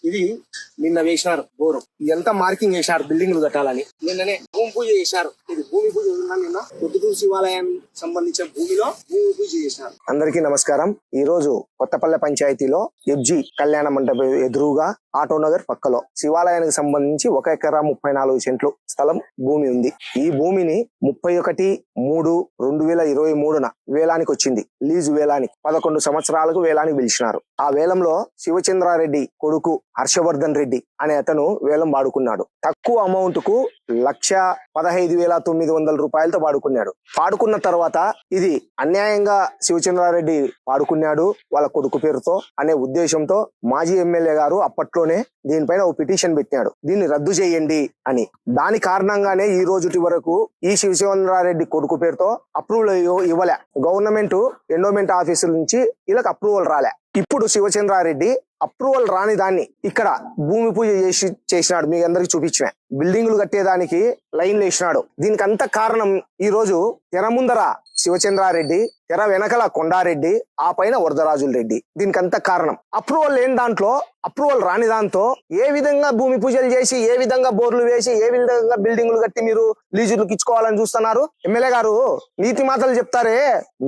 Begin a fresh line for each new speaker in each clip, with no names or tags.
ఇది నిన్న వేసినారు బోరు. ఇదంతా మార్కింగ్ వేసినారు బిల్డింగ్లు కట్టాలని. నిన్ననే భూమి పూజ చేసినారు. ఇది భూమి పూజ నిన్న పొద్దుటూరు శివాలయానికి సంబంధించిన భూమిలో భూమి పూజ చేసినారు. అందరికీ నమస్కారం. ఈ రోజు కొత్తపల్లె పంచాయతీలో FG కళ్యాణ మండపం ఎదురుగా ఆటో నగర్ పక్కలో శివాలయానికి సంబంధించి 1 ఎకరా 34 సెంట్లు స్థలం భూమి ఉంది. ఈ భూమిని 31/3/2023 వేలానికి వచ్చింది. లీజు వేలానికి 11 సంవత్సరాలకు వేలానికి పిలిచినారు. ఆ వేలంలో శివచంద్రారెడ్డి కొడుకు హర్షవర్ధన్ రెడ్డి అనే అతను వేలం వాడుకున్నాడు. తక్కువ అమౌంట్ కు 1,15,900 రూపాయలతో వాడుకున్నాడు. పాడుకున్న తర్వాత ఇది అన్యాయంగా శివచంద్రారెడ్డి వాడుకున్నాడు వాళ్ళ కొడుకు పేరుతో అనే ఉద్దేశంతో మాజీ ఎమ్మెల్యే గారు అప్పట్లోనే దీనిపైన ఓ పిటిషన్ పెట్టాడు. దీన్ని రద్దు చేయండి అని. దాని కారణంగానే ఈ రోజుటి వరకు ఈ శివచంద్రారెడ్డి కొడుకు పేరుతో అప్రూవల్ ఇవ్వలే. గవర్నమెంట్ ఎండోమెంట్ ఆఫీసుల నుంచి వీళ్ళకి అప్రూవల్ రాలే. ఇప్పుడు శివచంద్రారెడ్డి అప్రూవల్ రాని దాన్ని ఇక్కడ భూమి పూజ చేసినాడు. మీ అందరికి చూపించిన బిల్డింగులు కట్టేదానికి లైన్లు వేసినాడు. దీనికి అంత కారణం ఈ రోజు తెర ముందర శివచంద్రారెడ్డి, తెర వెనకల కొండారెడ్డి, ఆ పైన వరదరాజుల రెడ్డి. దీనికి అంత కారణం అప్రూవల్ లేని దాంట్లో, అప్రూవల్ రాని దాంతో ఏ విధంగా భూమి పూజలు చేసి, ఏ విధంగా బోర్లు వేసి, ఏ విధంగా బిల్డింగులు కట్టి మీరు లీజులకు ఇచ్చుకోవాలని చూస్తున్నారు. ఎమ్మెల్యే గారు నీతి మాటలు చెప్తారే.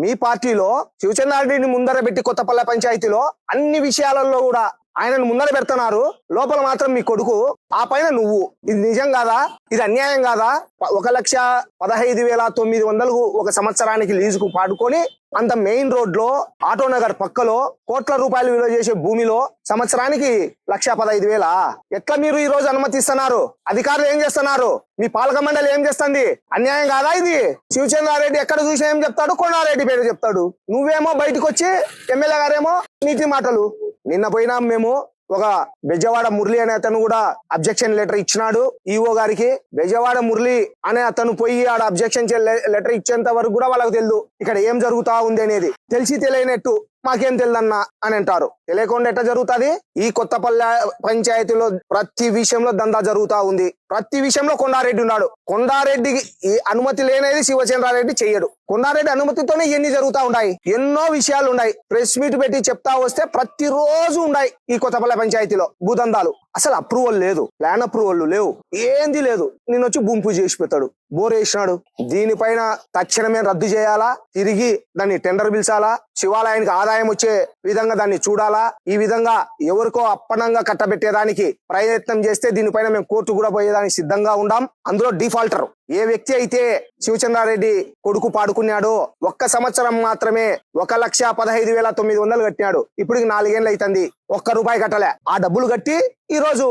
మీ పార్టీలో శివచంద్రారెడ్డిని ముందర పెట్టి కొత్తపల్లె పంచాయతీలో అన్ని విషయాలలో కూడా ఆయనను ముందర పెడుతున్నారు. లోపల మాత్రం మీ కొడుకు, ఆ పైన నువ్వు. ఇది నిజం కాదా? ఇది అన్యాయం కాదా? 1,15,900 ఒక సంవత్సరానికి లీజుకు పాడుకొని అంత మెయిన్ రోడ్ లో ఆటో నగర్ పక్కలో కోట్ల రూపాయలు విలువ చేసే భూమిలో సంవత్సరానికి 1,15,000. ఎట్లా మీరు ఈ రోజు అనుమతిస్తున్నారు? అధికారులు ఏం చేస్తున్నారు? మీ పాలక మండలి ఏం చేస్తుంది? అన్యాయం కాదా ఇది? శివచంద్రారెడ్డి ఎక్కడ చూసి ఏం చెప్తాడు? కొండారెడ్డి పేరు చెప్తాడు. నువ్వేమో బయటకు వచ్చి ఎమ్మెల్యే గారేమో నీతి మాటలు. నిన్న పోయినా మేము ఒక బెజవాడ మురళి అనే అతను కూడా అబ్జెక్షన్ లెటర్ ఇచ్చినాడు ఈఓ గారికి. బెజవాడ మురళి అనే అతను పోయి ఆడ అబ్జెక్షన్ లెటర్ ఇచ్చేంత వరకు కూడా వాళ్ళకి తెలియదు ఇక్కడ ఏం జరుగుతా ఉంది అనేది. తెలిసి తెలియనట్టు మాకేం తెలియదన్నా అని అంటారు. తెలియకుండా ఎట్లా జరుగుతుంది? ఈ కొత్తపల్లె పంచాయతీలో ప్రతి విషయంలో దందా జరుగుతా ఉంది. ప్రతి విషయంలో కొండారెడ్డి ఉన్నాడు. కొండారెడ్డికి ఈ అనుమతి లేనేది శివచంద్రారెడ్డి చెయ్యడు. కొండారెడ్డి అనుమతితోనే ఇవన్నీ జరుగుతా ఉన్నాయి. ఎన్నో విషయాలు ఉన్నాయి. ప్రెస్ మీట్ పెట్టి చెప్తా వస్తే ప్రతిరోజు ఉన్నాయి ఈ కొత్తపల్లె పంచాయతీలో భూదందాలు. అసలు అప్రూవల్ లేదు, ప్లాన్ అప్రూవల్ లేవు, ఏంది లేదు. నేను వచ్చి భూమి పూజ చేసి పెడతాడు, బోర్ వేసినాడు. దీనిపైన తక్షణమే రద్దు చేయాలా, తిరిగి దాన్ని టెండర్ పిలిచాలా, శివాలయానికి ఆదాయం వచ్చే విధంగా దాన్ని చూడాలా. ఈ విధంగా ఎవరికో అప్పనంగా కట్టబెట్టేదానికి ప్రయత్నం చేస్తే దీనిపైన మేము కోర్టు కూడా పోయేదానికి సిద్ధంగా ఉండాం. అందులో డిఫాల్టర్ ఏ వ్యక్తి అయితే శివచంద్రారెడ్డి కొడుకు పాడుకున్నాడో 1 సంవత్సరం మాత్రమే 1,15,900 కట్టినాడు. ఇప్పటికి 4 ఏళ్ళు అవుతుంది, ₹1 కట్టలే. ఆ డబ్బులు కట్టి ఈ రోజు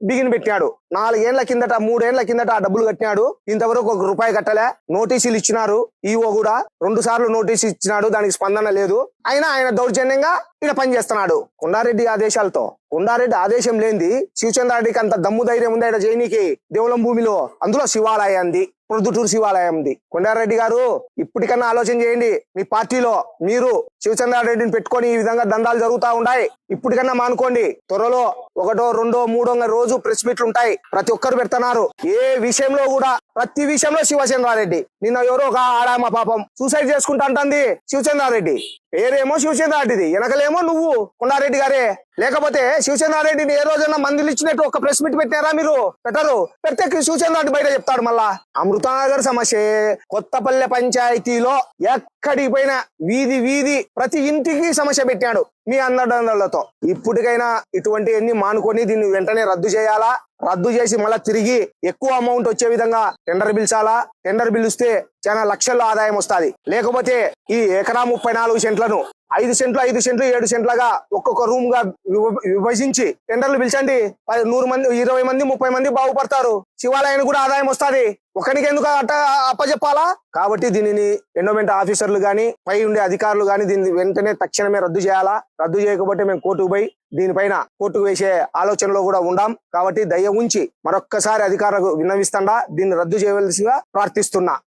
బిగిన్ పెట్టాడు. 4 ఏళ్ల కిందట, 3 ఏళ్ల కిందట ఆ డబ్బులు కట్టినాడు. ఇంతవరకు ₹1 కట్టలే. నోటీసులు ఇచ్చినారు. ఈఓ కూడా 2 సార్లు నోటీసు ఇచ్చినాడు. దానికి స్పందన లేదు. అయినా ఆయన దౌర్జన్యంగా ఈయన పనిచేస్తున్నాడు కొండారెడ్డి ఆదేశాలతో. కొండారెడ్డి ఆదేశం లేనిది శివచంద్రారెడ్డికి అంత దమ్ము ధైర్యం ఉంది ఆయన జైనికి. దేవులం భూమిలో, అందులో శివాలయంది, ప్రొద్దుటూరు శివాలయంది. కొండారెడ్డి గారు ఇప్పటికన్నా ఆలోచన చేయండి. మీ పార్టీలో మీరు శివచంద్రారెడ్డిని పెట్టుకొని ఈ విధంగా దందాలు జరుగుతా ఉన్నాయి. ఇప్పటికన్నా మానుకోండి. త్వరలో 1, 2, 3 రోజు ప్రెస్ మీట్లు ఉంటాయి. ప్రతి ఒక్కరు పెడుతున్నారు. ఏ విషయంలో కూడా, ప్రతి విషయంలో శివచంద్రారెడ్డి. నిన్న ఎవరో ఒక ఆడామ పాపం సూసైడ్ చేసుకుంటా అంటుంది శివచంద్రారెడ్డి. పేరేమో శివచంద్రారెడ్డిది, వెనకలేమో నువ్వు కొండారెడ్డి గారే. లేకపోతే శివచంద్రారెడ్డిని ఏ రోజైనా మందులు ఇచ్చినట్టు ఒక ప్రెస్ మీట్ పెట్టారా? మీరు పెట్టరు. పెడితే శివచంద్రారెడ్డి బయట చెప్తాడు. మళ్ళా అమృతనగర్ సమస్య కొత్తపల్లె పంచాయతీలో ఎక్కడికి పోయినా వీధి వీధి ప్రతి ఇంటికి సమస్య పెట్టాడు మీ అందడంలతో. ఇప్పటికైనా ఇటువంటి అన్ని మానుకొని దీన్ని వెంటనే రద్దు చేయాలా. రద్దు చేసి మళ్ళా తిరిగి ఎక్కువ అమౌంట్ వచ్చే విధంగా టెండర్ పిలిచాలా. టెండర్ పిలిస్తే చాలా లక్షల్లో ఆదాయం వస్తుంది. లేకపోతే ఈ ఎకరా 34 సెంట్లను 5 సెంట్లు 5 సెంట్లు 7 సెంట్లుగా ఒక్కొక్క రూమ్ గా విభజించి టెండర్లు పిలిచండి. 100 మంది, 20 మంది, 30 మంది బాగుపడతారు. శివాలయానికి కూడా ఆదాయం వస్తుంది. ఒకరికి ఎందుకు అప్పచెప్పాలా? కాబట్టి దీనిని ఎండోమెంట్ ఆఫీసర్లు గాని, పై ఉండే అధికారులు గాని దీన్ని వెంటనే తక్షణమే రద్దు చేయాలా. రద్దు చేయకపోతే మేము కోర్టుకు పోయి దీనిపైన కోర్టుకు వేసే ఆలోచనలో కూడా ఉండాం. కాబట్టి దయ ఉంచి మరొక్కసారి అధికారులకు విన్నవిస్తాండా దీన్ని రద్దు చేయవలసిగా ప్రార్థిస్తున్నా.